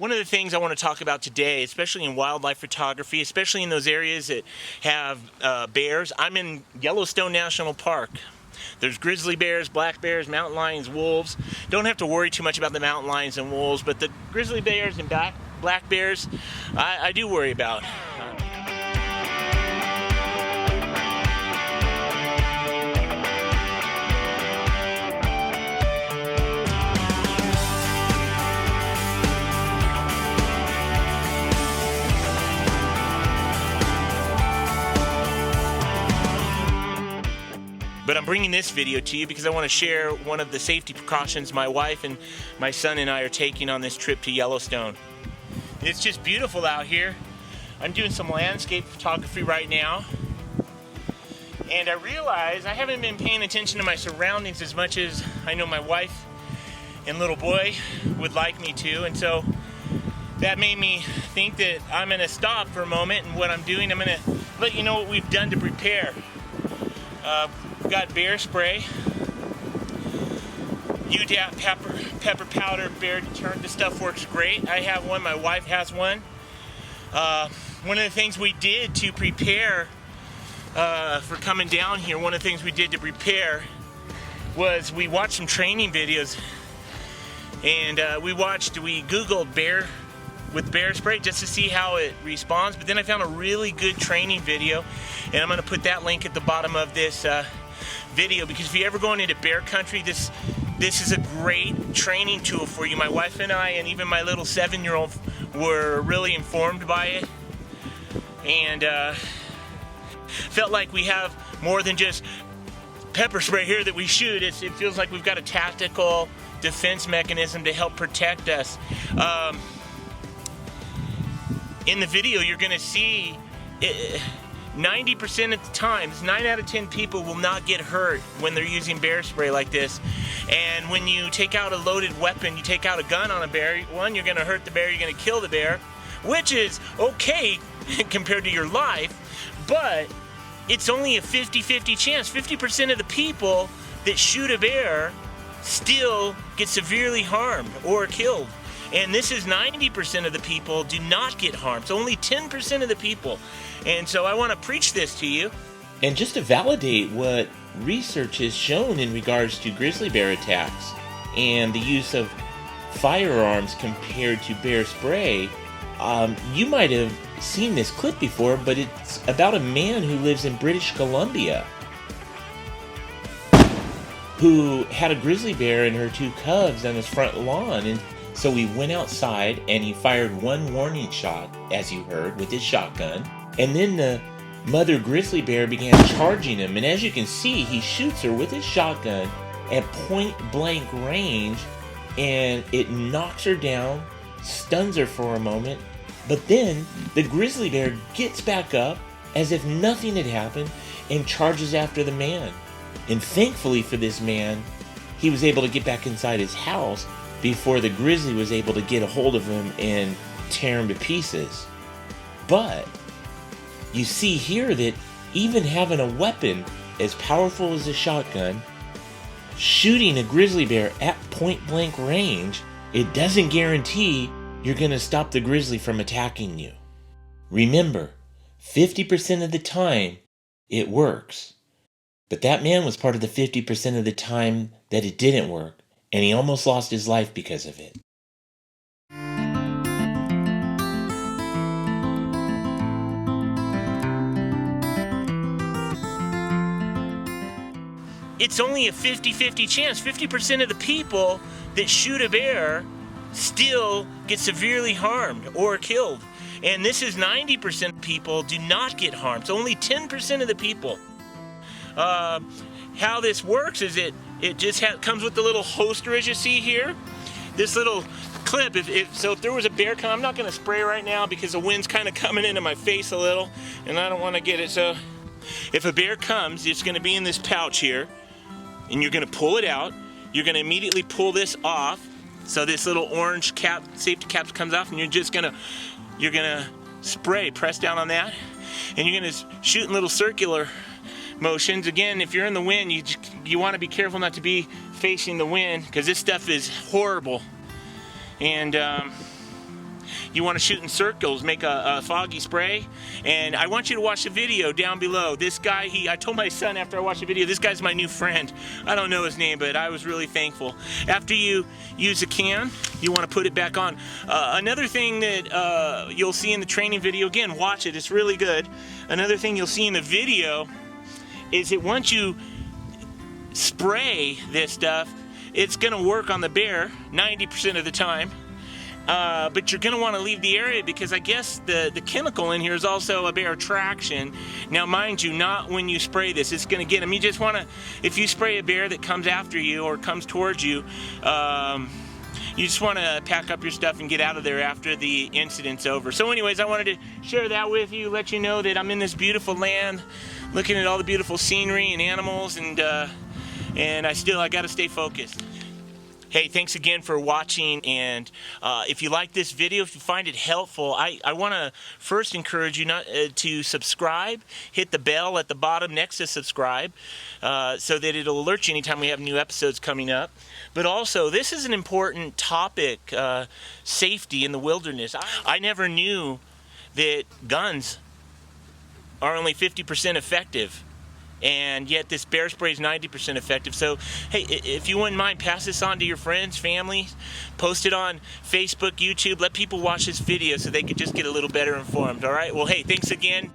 One of the things I want to talk about today, especially in wildlife photography, especially in those areas that have bears. I'm in Yellowstone National Park. There's grizzly bears, black bears, mountain lions, wolves. Don't have to worry too much about the mountain lions and wolves, but the grizzly bears and black bears, I do worry about. But I'm bringing this video to you because I want to share one of the safety precautions my wife and my son and I are taking on this trip to Yellowstone. It's just beautiful out here. I'm doing some landscape photography right now. And I realize I haven't been paying attention to my surroundings as much as I know my wife and little boy would like me to. And so that made me think that I'm going to stop for a moment, and what I'm doing, I'm going to let you know what we've done to prepare. We've got bear spray, UDAP pepper powder, bear deterrent. This stuff works great. I have one, my wife has one. One of the things we did to prepare for coming down here, one of the things we did to prepare was we watched some training videos, and we Googled bear with bear spray just to see how it responds. But then I found a really good training video, and I'm going to put that link at the bottom of this video, because if you're ever going into bear country, this is a great training tool for you. My wife and I, and even my little 7-year-old, were really informed by it, and felt like we have more than just pepper spray here that we shoot. It feels like we've got a tactical defense mechanism to help protect us. In the video, you're going to see 90% of the times, 9 out of 10 people will not get hurt when they're using bear spray like this. And when you take out a loaded weapon, you take out a gun on a bear, one, you're going to hurt the bear, you're going to kill the bear, which is okay compared to your life, but it's only a 50-50 chance. 50% of the people that shoot a bear still get severely harmed or killed. And this is 90% of the people do not get harmed. So only 10% of the people. And so I want to preach this to you. And just to validate what research has shown in regards to grizzly bear attacks and the use of firearms compared to bear spray, you might have seen this clip before, but it's about a man who lives in British Columbia who had a grizzly bear and her 2 cubs on his front lawn. And so he went outside and he fired 1 warning shot, as you heard, with his shotgun. And then the mother grizzly bear began charging him. And as you can see, he shoots her with his shotgun at point blank range, and it knocks her down, stuns her for a moment. But then the grizzly bear gets back up as if nothing had happened and charges after the man. And thankfully for this man, he was able to get back inside his house before the grizzly was able to get a hold of him and tear him to pieces. But you see here that even having a weapon as powerful as a shotgun, shooting a grizzly bear at point blank range, it doesn't guarantee you're going to stop the grizzly from attacking you. Remember, 50% of the time it works. But that man was part of the 50% of the time that it didn't work. And he almost lost his life because of it. It's only a 50-50 chance. 50% of the people that shoot a bear still get severely harmed or killed. And this is 90% of people do not get harmed. So only 10% of the people. How this works is it just comes with the little holster, as you see here. This little clip, if there was a bear come, I'm not going to spray right now because the wind's kind of coming into my face a little, and I don't want to get it. So if a bear comes, it's going to be in this pouch here, and you're going to pull it out. You're going to immediately pull this off, so this little orange cap, safety cap, comes off, and you're going to spray, press down on that, and you're going to shoot in little circular motions. Again, if you're in the wind, you want to be careful not to be facing the wind, because this stuff is horrible. And you want to shoot in circles, make a foggy spray. And I want you to watch the video down below. This guy, I told my son after I watched the video, this guy's my new friend. I don't know his name, but I was really thankful. After you use a can, you want to put it back on. Another thing that you'll see in the training video, again, watch it, it's really good. Another thing you'll see in the video is that once you spray this stuff, it's going to work on the bear 90% of the time. But you're going to want to leave the area because I guess the chemical in here is also a bear attraction. Now, mind you, not when you spray this. It's going to get them. You just want to, if you spray a bear that comes after you or comes towards you, you just want to pack up your stuff and get out of there after the incident's over. So anyways, I wanted to share that with you, let you know that I'm in this beautiful land, looking at all the beautiful scenery and animals, and I got to stay focused. Hey, thanks again for watching, and if you like this video, if you find it helpful, I want to first encourage you to subscribe, hit the bell at the bottom next to subscribe, so that it'll alert you anytime we have new episodes coming up. But also, this is an important topic, safety in the wilderness. I never knew that guns are only 50% effective. And yet this bear spray is 90% effective. So, hey, if you wouldn't mind, pass this on to your friends, family, post it on Facebook, YouTube. Let people watch this video so they could just get a little better informed, all right? Well, hey, thanks again.